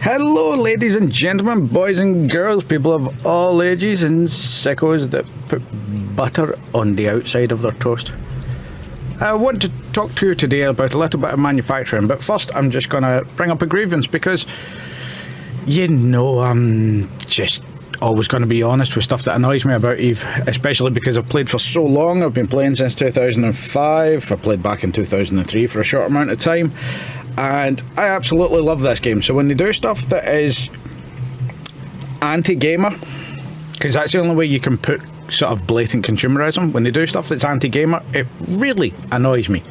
Hello, ladies and gentlemen, boys and girls, people of all ages, and sickos that put butter on the outside of their toast. I want to talk to you today about a little bit of manufacturing, but first I'm just going to bring up a grievance because, you know, I'm just always going to be honest with stuff that annoys me about Eve, especially because I've played for so long. I've been playing since 2005. I played back in 2003 for a short amount of time. And I absolutely love this game. So when they do stuff that is anti-gamer, because that's the only way you can put sort of blatant consumerism, when they do stuff that's anti-gamer, it really annoys me.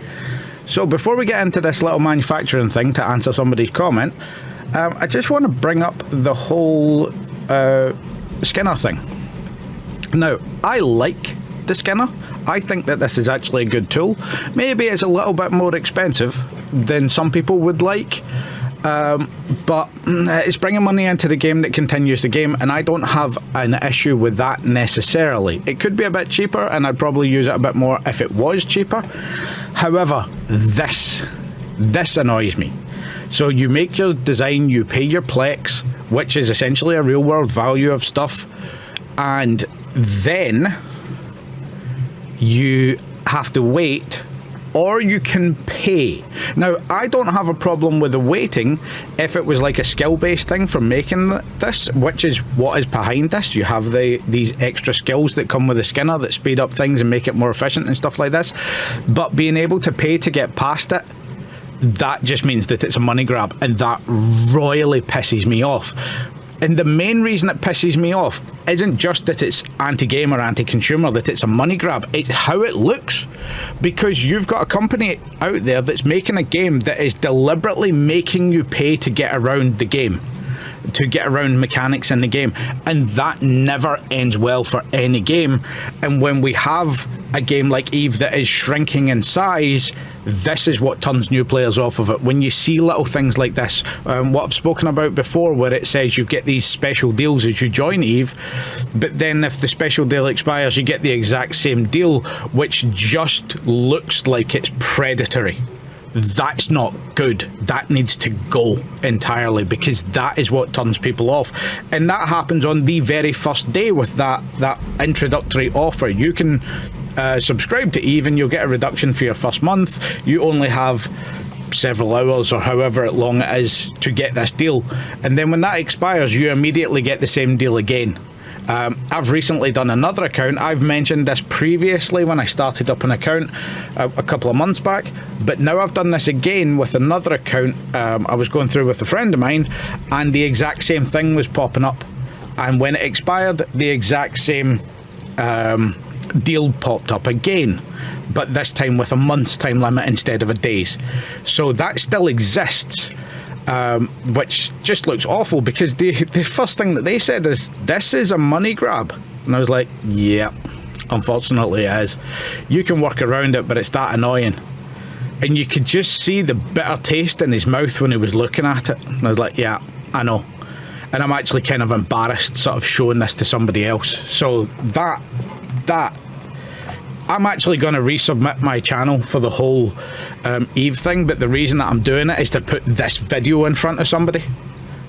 So before we get into this little manufacturing thing to answer somebody's comment, I just want to bring up the whole Skinner thing. Now, I like the Skinner. I think that this is actually a good tool. Maybe it's a little bit more expensive than some people would like, but it's bringing money into the game that continues the game, and I don't have an issue with that necessarily. It could be a bit cheaper, and I'd probably use it a bit more if it was cheaper. However, this annoys me. So you make your design, you pay your plex, which is essentially a real world value of stuff, and then you have to wait, or you can pay. Now, I don't have a problem with the waiting if it was like a skill-based thing for making this, which is what is behind this. You have these extra skills that come with the Skinner that speed up things and make it more efficient and stuff like this. But being able to pay to get past it, that just means that it's a money grab, and that royally pisses me off. And the main reason it pisses me off isn't just that it's anti-gamer, anti-consumer, that it's a money grab. It's how it looks. Because you've got a company out there that's making a game that is deliberately making you pay to get around the game, to get around mechanics in the game. And that never ends well for any game. And when we have a game like Eve that is shrinking in size, this is what turns new players off of it. When you see little things like this, what I've spoken about before, where it says you get these special deals as you join Eve, but then if the special deal expires, you get the exact same deal, which just looks like it's predatory. That's not good. That needs to go entirely, because that is what turns people off. And that happens on the very first day with that introductory offer. You can subscribe to Eve and you'll get a reduction for your first month. You only have several hours or however long it is to get this deal, and then when that expires, you immediately get the same deal again. I've recently done another account. I've mentioned this previously when I started up an account a couple of months back, but now I've done this again with another account. I was going through with a friend of mine, and the exact same thing was popping up, and when it expired, the exact same deal popped up again, but this time with a month's time limit instead of a day's. So that still exists, which just looks awful, because the first thing that they said is, this is a money grab. And I was like, yeah, unfortunately it is. You can work around it, but it's that annoying. And you could just see the bitter taste in his mouth when he was looking at it. And I was like, yeah, I know. And I'm actually kind of embarrassed sort of showing this to somebody else. So that I'm actually going to resubmit my channel for the whole Eve thing, but the reason that I'm doing it is to put this video in front of somebody,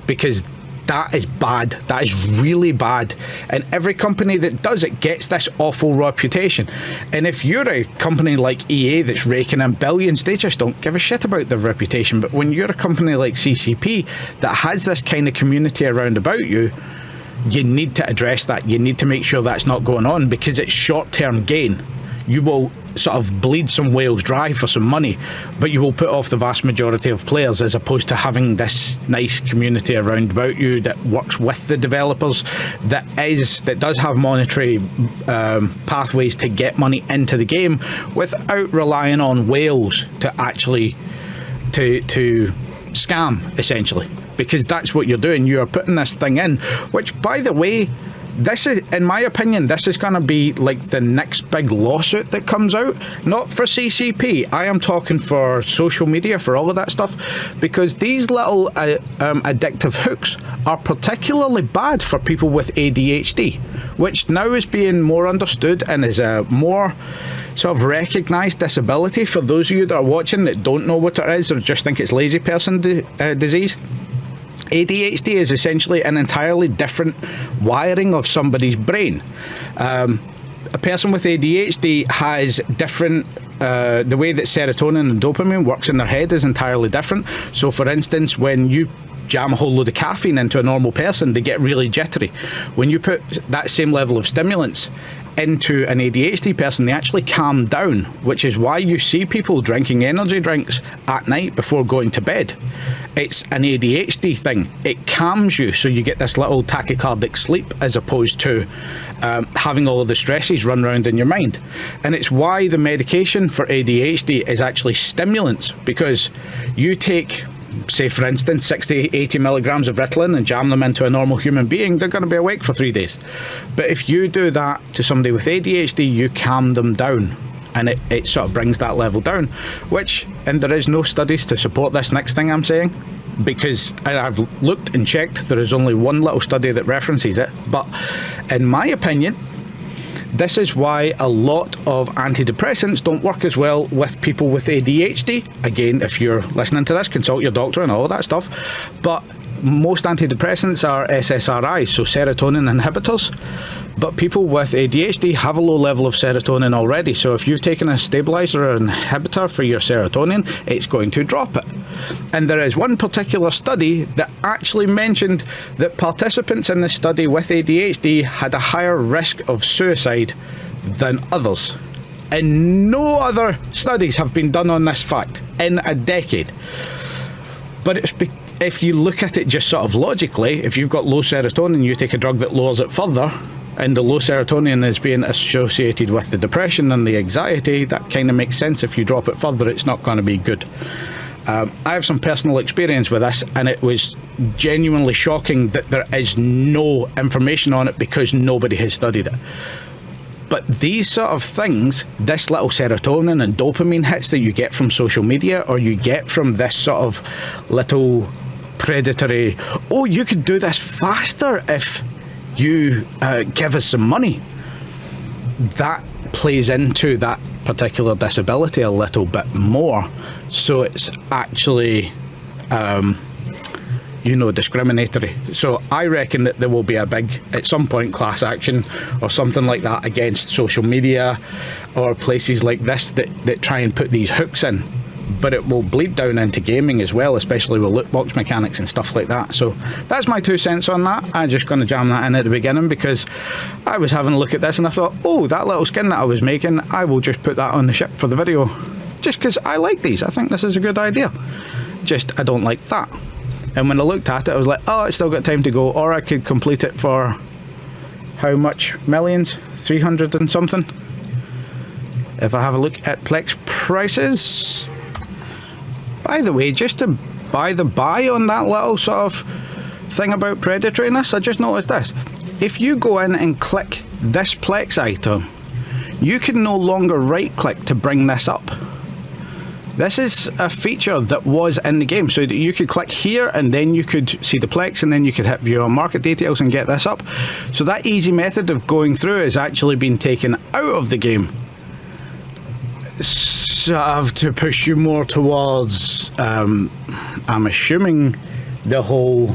because that is bad. That is really bad. And every company that does it gets this awful reputation. And if you're a company like EA that's raking in billions, they just don't give a shit about their reputation. But when you're a company like CCP that has this kind of community around about you, you need to address that. You need to make sure that's not going on, because it's short-term gain. You will sort of bleed some whales dry for some money, but you will put off the vast majority of players, as opposed to having this nice community around about you that works with the developers, that does have monetary pathways to get money into the game without relying on whales to actually to scam, essentially. Because that's what you're doing. You're putting this thing in, which, by the way, this is, in my opinion, this is going to be like the next big lawsuit that comes out. Not for CCP, I am talking for social media, for all of that stuff, because these little addictive hooks are particularly bad for people with ADHD, which now is being more understood and is a more sort of recognised disability. For those of you that are watching that don't know what it is, or just think it's lazy person disease, ADHD is essentially an entirely different wiring of somebody's brain. A person with ADHD has different, the way that serotonin and dopamine works in their head is entirely different. So for instance, when you jam a whole load of caffeine into a normal person, they get really jittery. When you put that same level of stimulants into an ADHD person, they actually calm down, which is why you see people drinking energy drinks at night before going to bed. It's an ADHD thing. It calms you, so you get this little tachycardic sleep as opposed to having all of the stresses run around in your mind. And it's why the medication for ADHD is actually stimulants, because you take, say for instance, 60, 80 milligrams of Ritalin and jam them into a normal human being, they're going to be awake for 3 days. But if you do that to somebody with ADHD, you calm them down, and it sort of brings that level down, and there is no studies to support this next thing I'm saying, because I've looked and checked, there is only one little study that references it. But in my opinion, this is why a lot of antidepressants don't work as well with people with ADHD. Again, if you're listening to this, consult your doctor and all that stuff. But most antidepressants are SSRIs, so serotonin inhibitors. But people with ADHD have a low level of serotonin already. So if you've taken a stabilizer or inhibitor for your serotonin, it's going to drop it. And there is one particular study that actually mentioned that participants in the study with ADHD had a higher risk of suicide than others. And no other studies have been done on this fact in a decade. But if you look at it just sort of logically, if you've got low serotonin, you take a drug that lowers it further, and the low serotonin is being associated with the depression and the anxiety, that kind of makes sense. If you drop it further, it's not going to be good. I have some personal experience with this, and it was genuinely shocking that there is no information on it because nobody has studied it. But these sort of things, this little serotonin and dopamine hits that you get from social media, or you get from this sort of little predatory, oh, you could do this faster if you give us some money, that plays into that particular disability a little bit more. So it's actually discriminatory. So I reckon that there will be a big, at some point, class action or something like that against social media or places like this that try and put these hooks in. But it will bleed down into gaming as well, especially with loot box mechanics and stuff like that. So that's my 2 cents on that. I'm just going to jam that in at the beginning because I was having a look at this and I thought, oh, that little skin that I was making, I will just put that on the ship for the video. Just because I like these. I think this is a good idea. Just, I don't like that. And when I looked at it, I was like, oh, it's still got time to go. Or I could complete it for how much millions? 300 and something. If I have a look at Plex prices. By the way, just to buy on that little sort of thing about predatoriness, I just noticed this. If you go in and click this Plex item, you can no longer right click to bring this up. This is a feature that was in the game, so that you could click here and then you could see the Plex and then you could hit view on market details and get this up. So that easy method of going through has actually been taken out of the game. Sort of to push you more towards, I'm assuming the whole,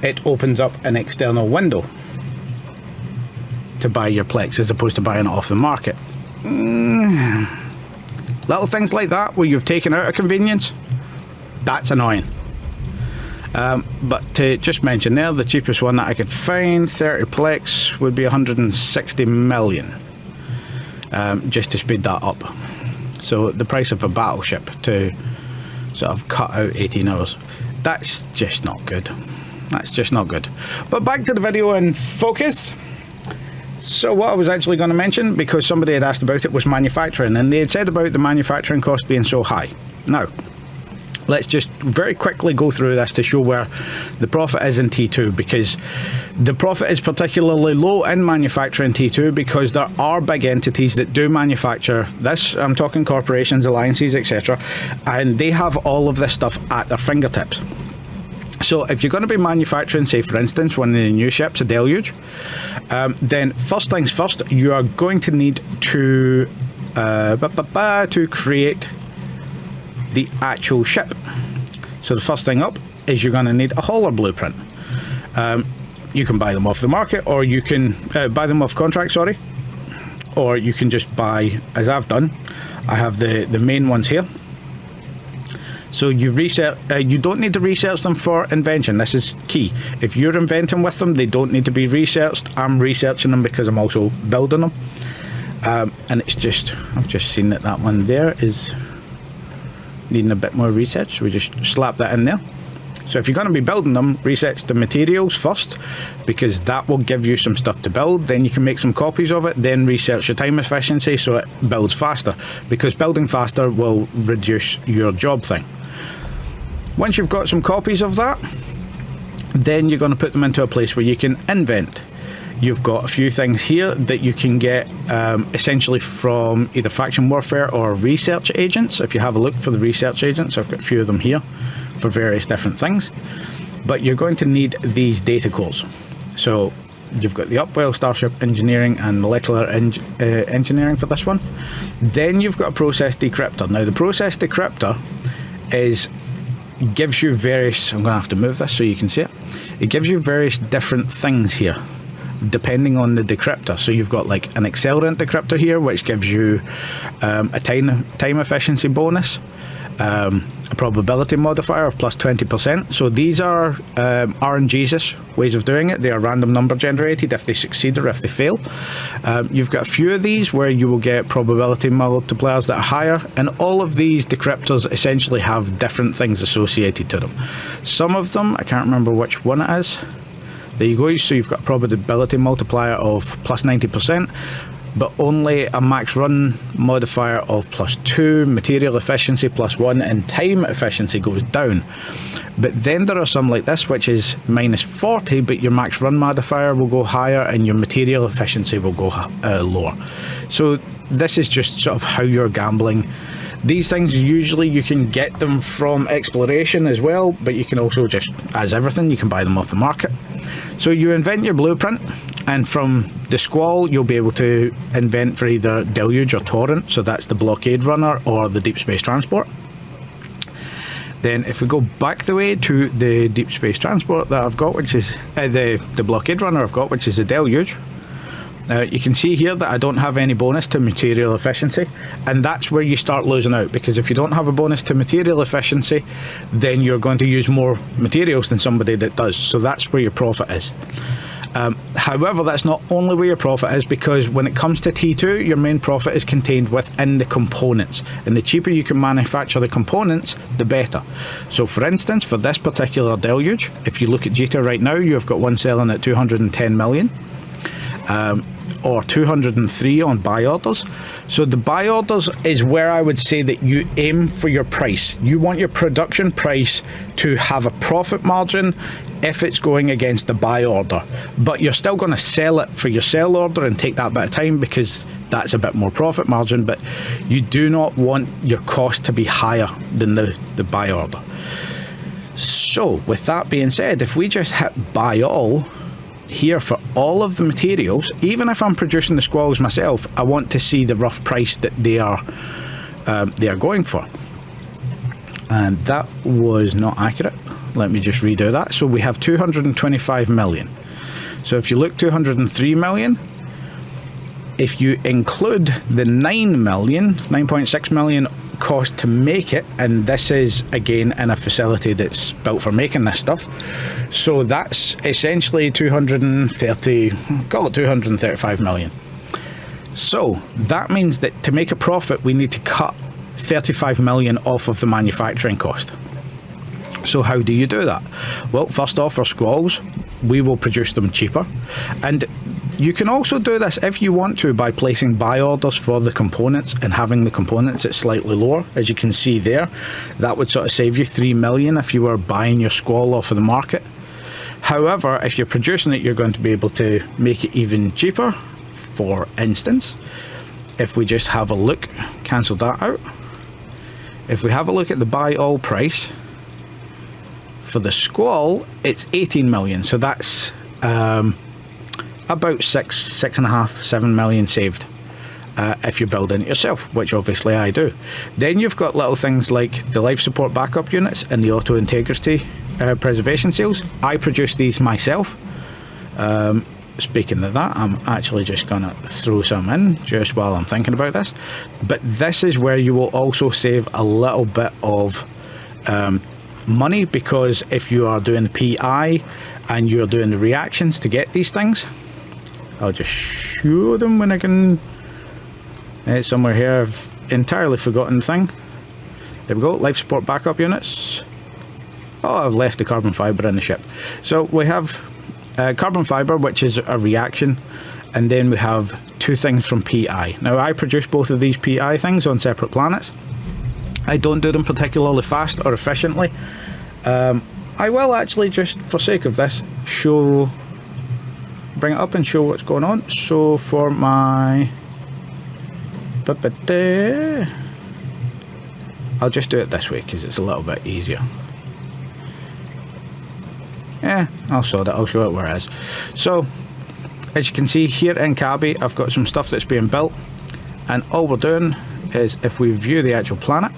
it opens up an external window to buy your Plex as opposed to buying it off the market. Little things like that where you've taken out a convenience, that's annoying. But to just mention there, the cheapest one that I could find, 30 Plex, would be 160 million. Just to speed that up. So the price of a battleship to sort of cut out 18 hours. That's just not good. That's just not good. But back to the video in focus. So what I was actually going to mention, because somebody had asked about it, was manufacturing, and they had said about the manufacturing cost being so high. Now, let's just very quickly go through this to show where the profit is in T2, because the profit is particularly low in manufacturing T2 because there are big entities that do manufacture this. I'm talking corporations, alliances, etc. And they have all of this stuff at their fingertips. So if you're going to be manufacturing, say for instance, one of the new ships, a Deluge, then first things first, you are going to need to create the actual ship. So the first thing up is you're going to need a hauler blueprint. You can buy them off the market, or you can buy them off contract, sorry. Or you can just buy, as I've done. I have the main ones here. So you don't need to research them for invention. This is key. If you're inventing with them, they don't need to be researched. I'm researching them because I'm also building them. And it's just, I've just seen that one there is needing a bit more research. So we just slap that in there. So if you're going to be building them, research the materials first, because that will give you some stuff to build. Then you can make some copies of it, then research your time efficiency so it builds faster, because building faster will reduce your job thing. Once you've got some copies of that, then you're going to put them into a place where you can invent. You've got a few things here that you can get essentially from either faction warfare or research agents. If you have a look for the research agents, I've got a few of them here for various different things. But you're going to need these data cores. So you've got the Upwell, Starship Engineering and Molecular Engineering for this one. Then you've got a process decryptor. Now the process decryptor gives you various, I'm going to have to move this so you can see it. It gives you various different things here, depending on the decryptor. So you've got like an accelerant decryptor here, which gives you a time efficiency bonus, a probability modifier of plus 20%. So these are RNGs ways of doing it. They are random number generated if they succeed or if they fail. You've got a few of these where you will get probability multipliers that are higher, and all of these decryptors essentially have different things associated to them. Some of them, I can't remember which one it is. There you go. So you've got a probability multiplier of plus 90%, but only a max run modifier of plus 2, material efficiency plus 1, and time efficiency goes down. But then there are some like this, which is minus 40, but your max run modifier will go higher and your material efficiency will go lower. So this is just sort of how you're gambling. These things, usually you can get them from exploration as well, but you can also just, as everything, you can buy them off the market. So you invent your blueprint, and from the Squall you'll be able to invent for either Deluge or Torrent, so that's the blockade runner or the deep space transport. Then if we go back the way to the deep space transport that I've got, which is the blockade runner I've got, which is the Deluge, you can see here that I don't have any bonus to material efficiency, and that's where you start losing out, because if you don't have a bonus to material efficiency, then you're going to use more materials than somebody that does. So that's where your profit is. However, that's not only where your profit is, because when it comes to T2, your main profit is contained within the components, and the cheaper you can manufacture the components, the better. So for instance, for this particular Deluge, if you look at Jita right now, you've got one selling at 210 million. Or 203 on buy orders. So the buy orders is where I would say that you aim for your price. You want your production price to have a profit margin if it's going against the buy order, but you're still going to sell it for your sell order and take that bit of time, because that's a bit more profit margin, but you do not want your cost to be higher than the buy order. So with that being said, if we just hit buy all here for all of the materials, even if I'm producing the Squalls myself, I want to see the rough price that they are going for. And that was not accurate. Let me just redo that. So we have 225 million. So if you look, 203 million, if you include the 9.6 million cost to make it, and this is again in a facility that's built for making this stuff, so that's essentially 235 million. So that means that to make a profit we need to cut 35 million off of the manufacturing cost. So how do you do that? Well, first off, for Squalls, we will produce them cheaper, and you can also do this if you want to by placing buy orders for the components and having the components at slightly lower. As you can see there, that would sort of save you 3 million if you were buying your Squall off of the market. However, if you're producing it, you're going to be able to make it even cheaper. For instance, if we just have a look, cancel that out. If we have a look at the buy all price for the Squall, it's 18 million. So that's about 6.5-7 million saved if you're building it yourself, which obviously I do. Then you've got little things like the life support backup units and the auto integrity preservation seals. I produce these myself. Speaking of that, I'm actually just gonna throw some in just while I'm thinking about this. But this is where you will also save a little bit of money, because if you are doing the PI and you're doing the reactions to get these things, I'll just show them when I can. It's somewhere here. I've entirely forgotten the thing. There we go. Life support backup units. Oh, I've left the carbon fibre in the ship. So we have carbon fibre, which is a reaction, and then we have two things from PI. Now, I produce both of these PI things on separate planets. I don't do them particularly fast or efficiently. I will actually, just for sake of this, bring it up and show what's going on. So for my... I'll just do it this way because it's a little bit easier. Yeah, I'll show that. I'll show it where it is. So, as you can see here in Cabby, I've got some stuff that's being built, and all we're doing is, if we view the actual planet,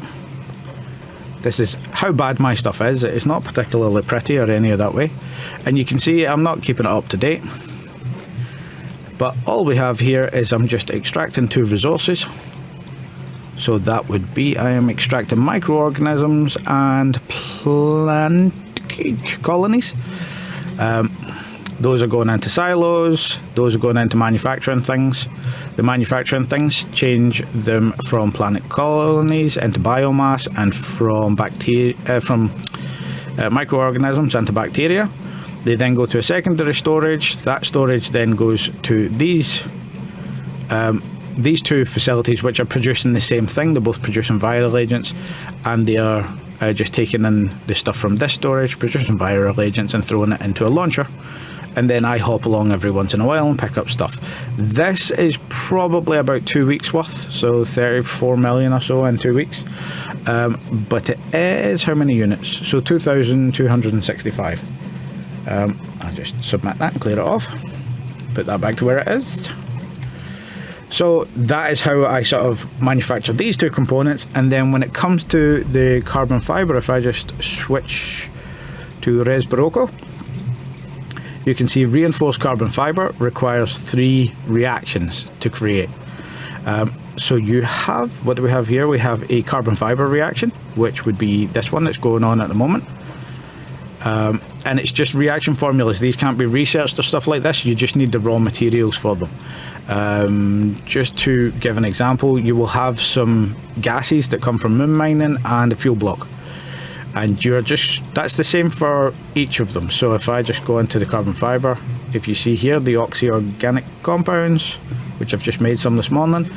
this is how bad my stuff is. It's not particularly pretty or any of that way, and you can see I'm not keeping it up to date. But all we have here is I'm just extracting two resources. So that would be, I am extracting microorganisms and plant colonies. Those are going into silos, those are going into manufacturing things. The manufacturing things change them from planet colonies into biomass, and from bacteria, microorganisms into bacteria. They then go to a secondary storage. That storage then goes to these two facilities, which are producing the same thing. They're both producing viral agents, and they are just taking in the stuff from this storage, producing viral agents, and throwing it into a launcher. And then I hop along every once in a while and pick up stuff. This is probably about 2 weeks worth, so 34 million or so in 2 weeks. But it is how many units? So 2,265. I'll just submit that and clear it off. Put that back to where it is. So that is how I sort of manufacture these two components. And then when it comes to the carbon fibre, if I just switch to Res Barocco, you can see reinforced carbon fibre requires 3 reactions to create. So you have, what do we have here? We have a carbon fibre reaction, which would be this one that's going on at the moment. And it's just reaction formulas. These can't be researched or stuff like this. You just need the raw materials for them. Just to give an example, you will have some gases that come from moon mining and a fuel block. And that's the same for each of them. So if I just go into the carbon fibre, if you see here the oxy-organic compounds, which I've just made some this morning,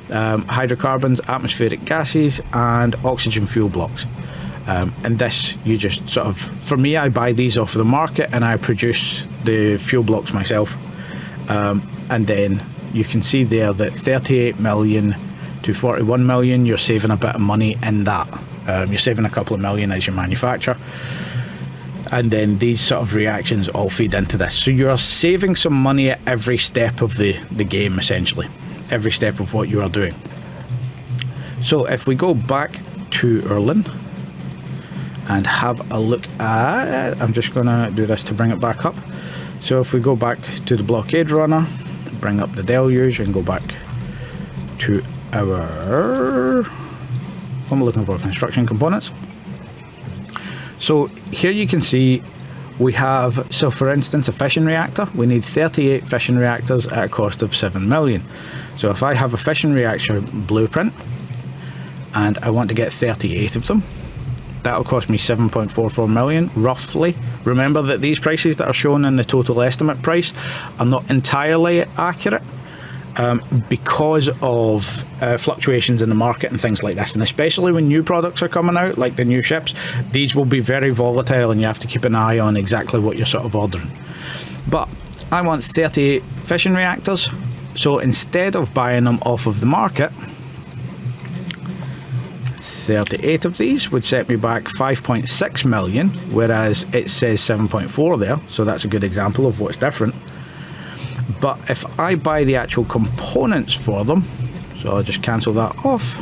hydrocarbons, atmospheric gases, and oxygen fuel blocks. And this, you just sort of, for me, I buy these off the market and I produce the fuel blocks myself. And then you can see there that 38 million to 41 million, you're saving a bit of money in that. You're saving a couple of million as you manufacture. And then these sort of reactions all feed into this. So you're saving some money at every step of the game, essentially. Every step of what you are doing. So if we go back to Erlin and have a look at, I'm just going to do this to bring it back up. So if we go back to the blockade runner, bring up the deluge and go back to our, I'm looking for construction components. So here you can see we have, so for instance, a fission reactor. We need 38 fission reactors at a cost of 7 million. So if I have a fission reactor blueprint and I want to get 38 of them, that'll cost me 7.44 million, roughly. Remember that these prices that are shown in the total estimate price are not entirely accurate. Because of fluctuations in the market and things like this, and especially when new products are coming out, like the new ships, these will be very volatile and you have to keep an eye on exactly what you're sort of ordering. But I want 38 fission reactors, so instead of buying them off of the market, 38 of these would set me back 5.6 million, whereas it says 7.4 there, so that's a good example of what's different. But if I buy the actual components for them, so I'll just cancel that off,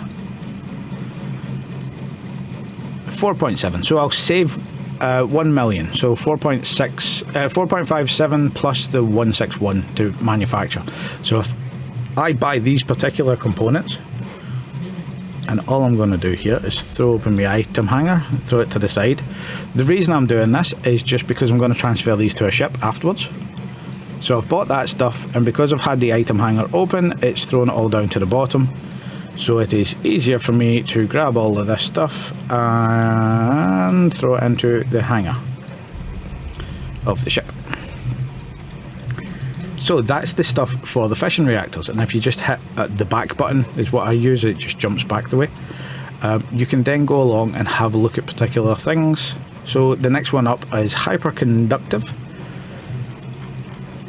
4.7, so I'll save 1 million, so 4.57 plus the 161 to manufacture. So if I buy these particular components, and all I'm going to do here is throw open my item hanger, throw it to the side. The reason I'm doing this is just because I'm going to transfer these to a ship afterwards. So I've bought that stuff, and because I've had the item hanger open, it's thrown it all down to the bottom. So it is easier for me to grab all of this stuff and throw it into the hanger of the ship. So that's the stuff for the fission reactors, and if you just hit the back button is what I use, it just jumps back the way. You can then go along and have a look at particular things. So the next one up is hyperconductive,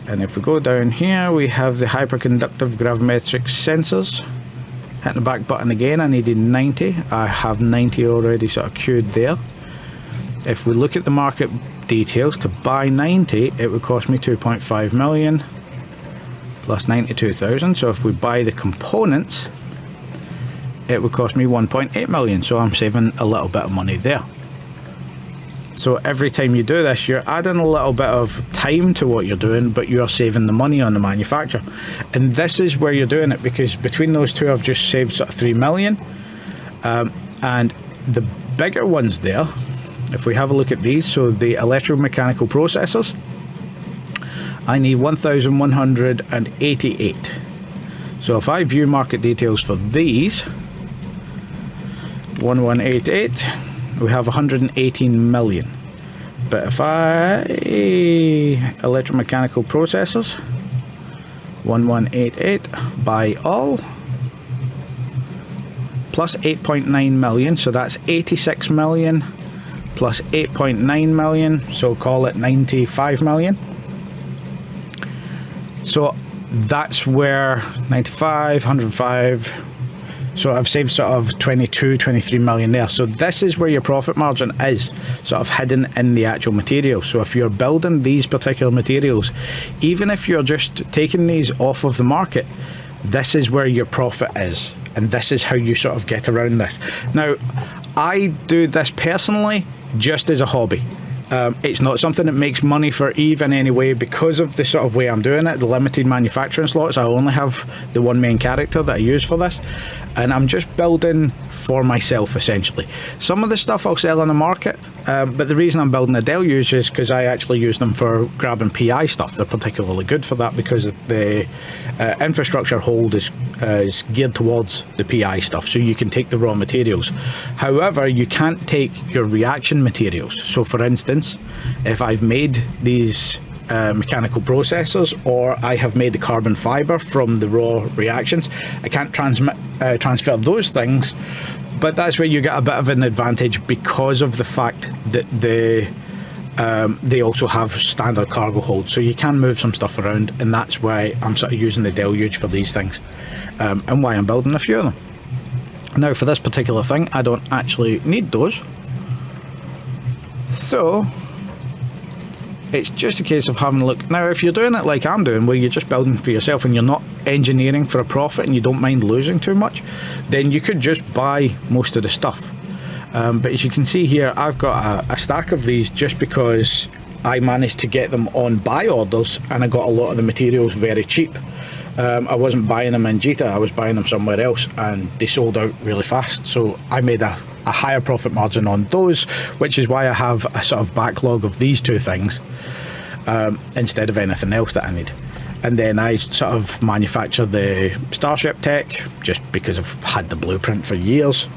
and if we go down here we have the hyperconductive gravimetric sensors. Hit the back button again, I needed 90, I have 90 already sort of queued there. If we look at the market details, to buy 90 it would cost me 2.5 million plus 92,000. So if we buy the components it would cost me 1.8 million, so I'm saving a little bit of money there. So every time you do this you're adding a little bit of time to what you're doing, but you're saving the money on the manufacture. And this is where you're doing it, because between those two I've just saved sort of 3 million. And the bigger ones there, if we have a look at these, so the electromechanical processors, I need 1,188. So if I view market details for these, 1188, we have 118 million. But if I electromechanical processors 1188 buy all plus 8.9 million, so that's 86 million plus 8.9 million, so call it 95 million. So that's where 95, 105, so I've saved sort of 22, 23 million there. So this is where your profit margin is sort of hidden in the actual material. So if you're building these particular materials, even if you're just taking these off of the market, this is where your profit is, and this is how you sort of get around this. Now, I do this personally just as a hobby. It's not something that makes money for Eve in any way, because of the sort of way I'm doing it, the limited manufacturing slots. I only have the one main character that I use for this, and I'm just building for myself essentially. Some of the stuff I'll sell on the market, but the reason I'm building a deluge is because I actually use them for grabbing PI stuff. They're particularly good for that because the infrastructure hold is geared towards the PI stuff, so you can take the raw materials. However, you can't take your reaction materials. So for instance, if I've made these mechanical processors, or I have made the carbon fiber from the raw reactions, I can't transfer those things. But that's where you get a bit of an advantage, because of the fact that they also have standard cargo holds, so you can move some stuff around, and that's why I'm sort of using the deluge for these things, and why I'm building a few of them. Now for this particular thing I don't actually need those, so it's just a case of having a look. Now if you're doing it like I'm doing, where you're just building for yourself and you're not engineering for a profit and you don't mind losing too much, then you could just buy most of the stuff. But as you can see here, I've got a stack of these just because I managed to get them on buy orders, and I got a lot of the materials very cheap. I wasn't buying them in Jita, I was buying them somewhere else, and they sold out really fast, so I made a higher profit margin on those, which is why I have a sort of backlog of these two things instead of anything else that I need. And then I sort of manufacture the Starship tech just because I've had the blueprint for years,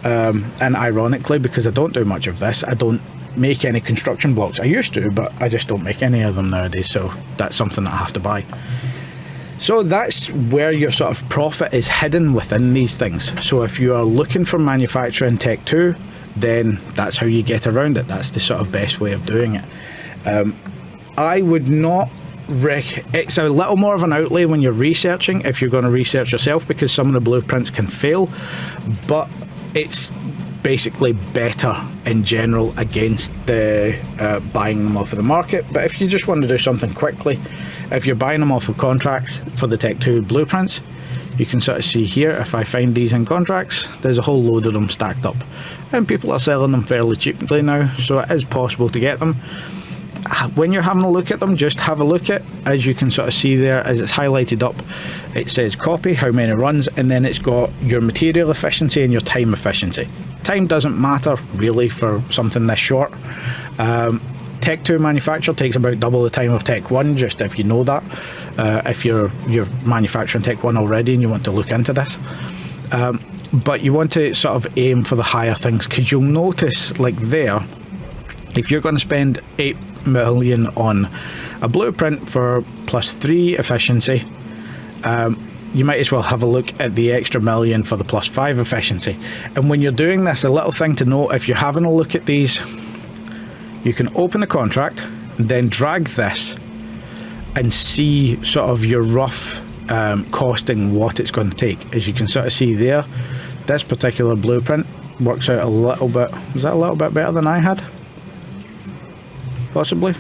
and ironically, because I don't do much of this, I don't make any construction blocks. I used to, but I just don't make any of them nowadays, so that's something that I have to buy. So that's where your sort of profit is hidden within these things. So if you are looking for manufacturing tech too, then that's how you get around it. That's the sort of best way of doing it. I would not it's a little more of an outlay when you're researching, if you're going to research yourself, because some of the blueprints can fail, but it's basically better in general against the buying them off of the market. But if you just want to do something quickly, if you're buying them off of contracts for the Tech 2 blueprints, you can sort of see here, if I find these in contracts, there's a whole load of them stacked up, and people are selling them fairly cheaply now, so it is possible to get them. When you're having a look at them, just have a look at, as you can sort of see there, as it's highlighted up, it says copy, how many runs, and then it's got your material efficiency and your time efficiency. Time doesn't matter really for something this short. Tech 2 manufacture takes about double the time of Tech 1, just if you know that. If you're manufacturing Tech 1 already and you want to look into this. But you want to sort of aim for the higher things, because you'll notice, like there, if you're going to spend 8 million on a blueprint for +3 efficiency, you might as well have a look at the extra million for the +5 efficiency. And when you're doing this, a little thing to note, if you're having a look at these, you can open a contract, then drag this and see sort of your rough costing, what it's going to take. As you can sort of see there, this particular blueprint works out a little bit, was that a little bit better than I had? Possibly?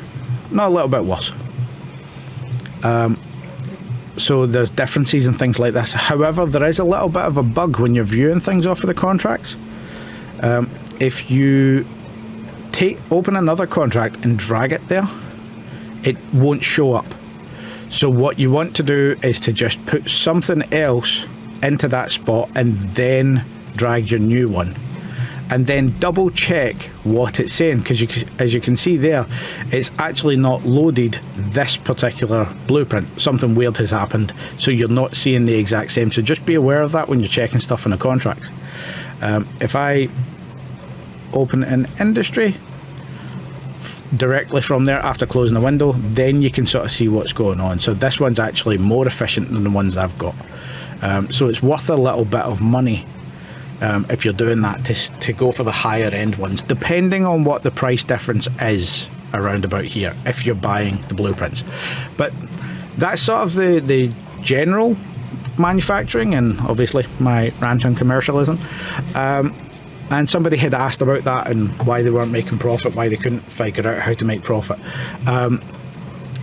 No, a little bit worse. So there's differences and things like this. However, there is a little bit of a bug when you're viewing things off of the contracts. If you open another contract and drag it there, it won't show up. So what you want to do is to just put something else into that spot and then drag your new one, and then double check what it's saying, because as you can see there, it's actually not loaded this particular blueprint. Something weird has happened, so you're not seeing the exact same. So just be aware of that when you're checking stuff in the contracts. If I open an industry directly from there after closing the window, then you can sort of see what's going on. So this one's actually more efficient than the ones I've got. So it's worth a little bit of money if you're doing that, to go for the higher end ones, depending on what the price difference is around about here, if you're buying the blueprints. But that's sort of the general manufacturing, and obviously my rant on commercialism. And somebody had asked about that and why they weren't making profit, why they couldn't figure out how to make profit.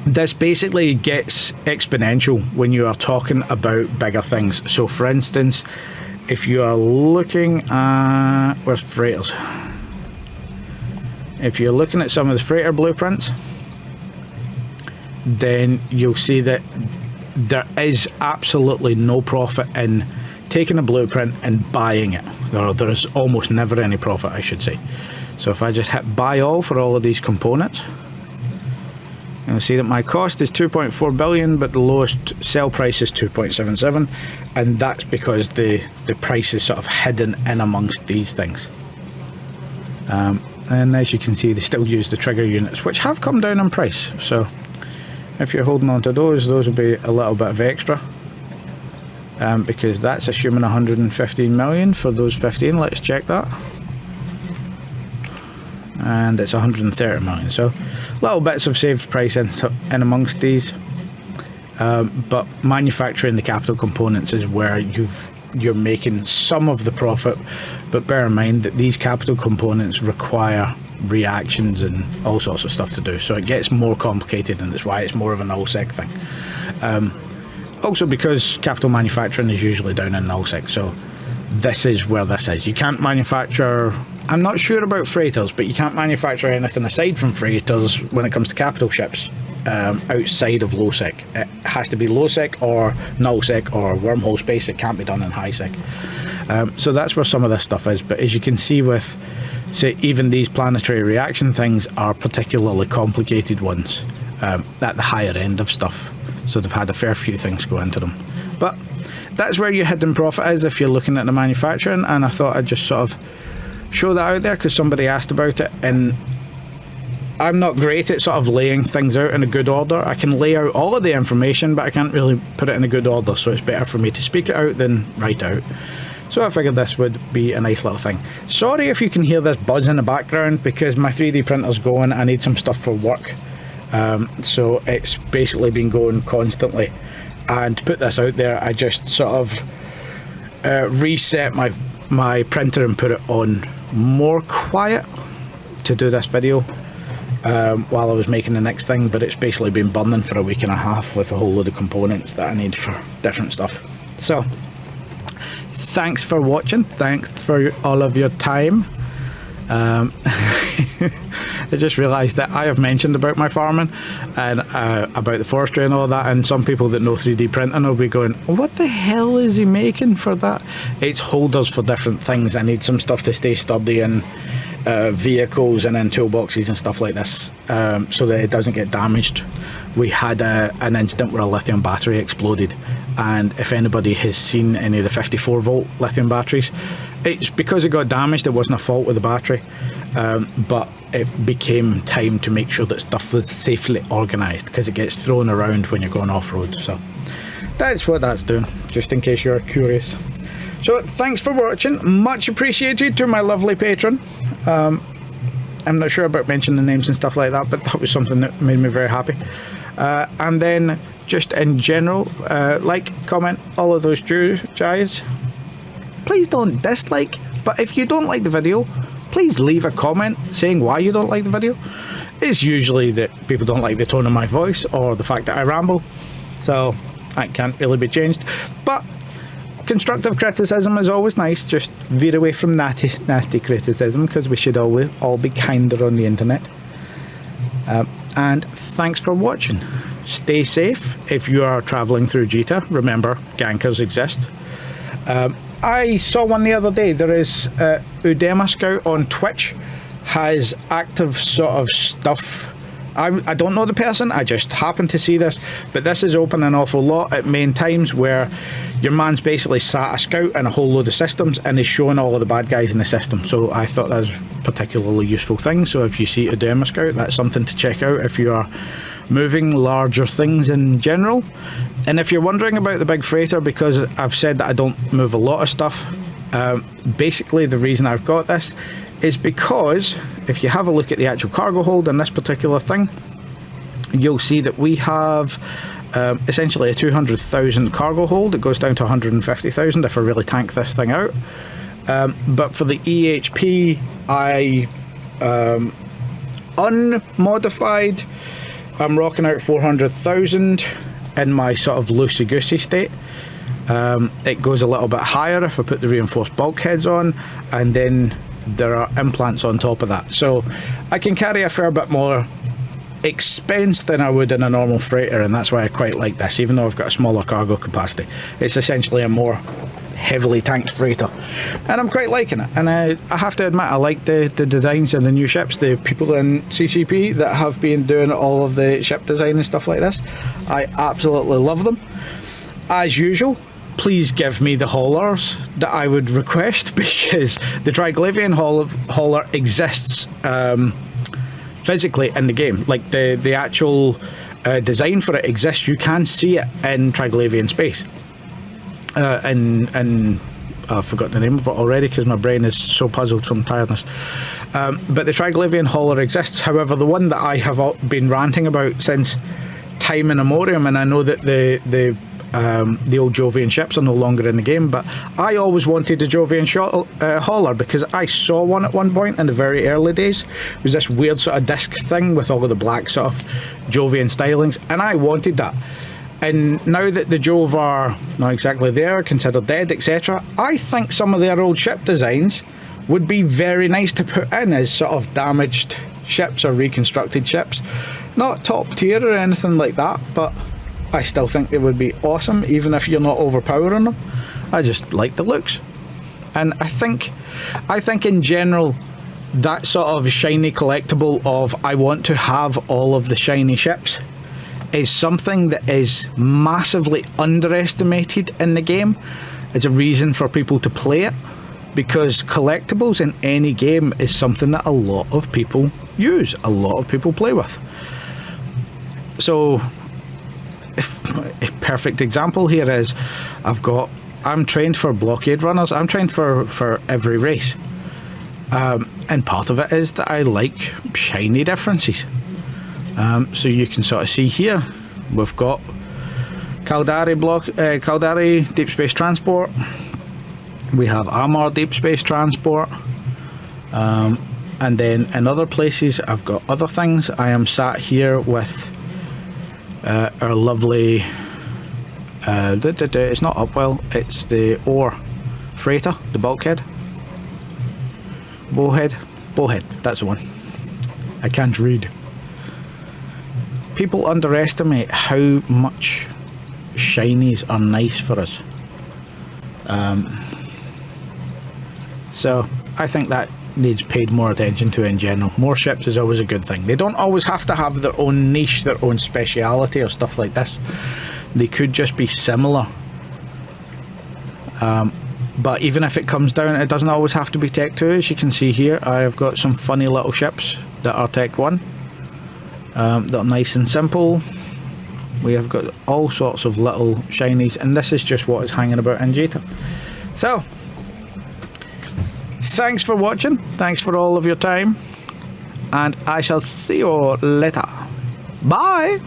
This basically gets exponential when you are talking about bigger things. So for instance, if you are looking at, where's freighters? If you're looking at some of the freighter blueprints, then you'll see that there is absolutely no profit in taking a blueprint and buying it. There is almost never any profit, I should say. So if I just hit buy all for all of these components, you'll see that my cost is 2.4 billion, but the lowest sell price is 2.77, and that's because the price is sort of hidden in amongst these things. And as you can see, they still use the trigger units, which have come down in price. So if you're holding on to those will be a little bit of extra. Because that's assuming 115 million for those 15. Let's check that. And it's 130 million. So little bits of saved price in amongst these. But manufacturing the capital components is where you're making some of the profit. But bear in mind that these capital components require reactions and all sorts of stuff to do. So it gets more complicated, and that's why it's more of an nullsec thing. Also because capital manufacturing is usually down in nullsec, so this is where this is. You can't manufacture, I'm not sure about freighters, but you can't manufacture anything aside from freighters when it comes to capital ships outside of low-sec. It has to be low-sec or null-sec or wormhole space. It can't be done in high-sec. So that's where some of this stuff is. But as you can see with, say, even these planetary reaction things are particularly complicated ones at the higher end of stuff. So they've had a fair few things go into them. But that's where your hidden profit is if you're looking at the manufacturing, and I thought I'd just sort of show that out there because somebody asked about it. And I'm not great at sort of laying things out in a good order. I can lay out all of the information, but I can't really put it in a good order, so it's better for me to speak it out than write out. So I figured this would be a nice little thing. Sorry if you can hear this buzz in the background, because my 3D printer's going. I need some stuff for work. So it's basically been going constantly, and to put this out there, I just sort of reset my printer and put it on more quiet to do this video while I was making the next thing, but it's basically been burning for a week and a half with a whole load of components that I need for different stuff. So thanks for watching, thanks for all of your time. I just realised that I have mentioned about my farming and about the forestry and all that, and some people that know 3D printing will be going, what the hell is he making for that? It's holders for different things. I need some stuff to stay sturdy in vehicles and in toolboxes and stuff like this, so that it doesn't get damaged. We had an incident where a lithium battery exploded, and if anybody has seen any of the 54 volt lithium batteries, it's because it got damaged. It wasn't a fault with the battery, but it became time to make sure that stuff was safely organised, because it gets thrown around when you're going off-road. So that's what that's doing, just in case you're curious. So thanks for watching, much appreciated to my lovely patron. I'm not sure about mentioning names and stuff like that, but that was something that made me very happy. And then just in general, like, comment, all of those jazz. Please don't dislike, but if you don't like the video, please leave a comment saying why you don't like the video. It's usually that people don't like the tone of my voice or the fact that I ramble, so that can't really be changed. But constructive criticism is always nice. Just veer away from nasty criticism, because we should all be kinder on the internet. And thanks for watching. Stay safe if you are travelling through Jita. Remember, gankers exist. I saw one the other day. There is Udema Scout on Twitch has active sort of stuff. I don't know the person, I just happened to see this, but this is open an awful lot at main times, where your man's basically sat a scout and a whole load of systems and is showing all of the bad guys in the system. So I thought that was a particularly useful thing. So if you see Udema Scout, that's something to check out if you are moving larger things in general. And if you're wondering about the big freighter, because I've said that I don't move a lot of stuff, basically the reason I've got this is because if you have a look at the actual cargo hold in this particular thing, you'll see that we have essentially a 200,000 cargo hold. It goes down to 150,000 if I really tank this thing out. But for the EHP, I unmodified, I'm rocking out 400,000 in my sort of loosey-goosey state. It goes a little bit higher if I put the reinforced bulkheads on, and then there are implants on top of that. So I can carry a fair bit more expense than I would in a normal freighter, and that's why I quite like this, even though I've got a smaller cargo capacity. It's essentially a more heavily tanked freighter, and I'm quite liking it. And I have to admit, I like the designs of the new ships. The people in CCP that have been doing all of the ship design and stuff like this, I absolutely love them. As usual, please give me the haulers that I would request, because the Triglavian hauler exists physically in the game. Like the actual design for it exists. You can see it in Triglavian space. And I've forgotten the name of it already because my brain is so puzzled from tiredness. But the Triglavian hauler exists. However, the one that I have been ranting about since time immemorial, and I know that the old Jovian ships are no longer in the game, but I always wanted a Jovian hauler because I saw one at one point in the very early days. It was this weird sort of disc thing with all of the black sort of Jovian stylings, and I wanted that. And now that the Jove are not exactly there, considered dead, etc., I think some of their old ship designs would be very nice to put in as sort of damaged ships or reconstructed ships. Not top tier or anything like that, but I still think they would be awesome, even if you're not overpowering them. I just like the looks. And I think in general, that sort of shiny collectible of I want to have all of the shiny ships is something that is massively underestimated in the game. It's a reason for people to play it, because collectibles in any game is something that a lot of people use, a lot of people play with. So a perfect example here is I'm trained for blockade runners. I'm trained for every race, and part of it is that I like shiny differences. So you can sort of see here we've got Caldari deep space transport, we have Armor deep space transport, and then in other places I've got other things. I am sat here with our lovely It's not Upwell, it's the Ore freighter, the bulkhead. Bowhead, that's the one. I can't read. People underestimate how much shinies are nice for us. So I think that needs paid more attention to in general. More ships is always a good thing. They don't always have to have their own niche, their own speciality or stuff like this. They could just be similar. But even if it comes down, it doesn't always have to be Tech 2. As you can see here, I've got some funny little ships that are Tech 1. That are nice and simple. We have got all sorts of little shinies, and this is just what is hanging about in Jeta. So, thanks for watching. Thanks for all of your time. And I shall see you later. Bye!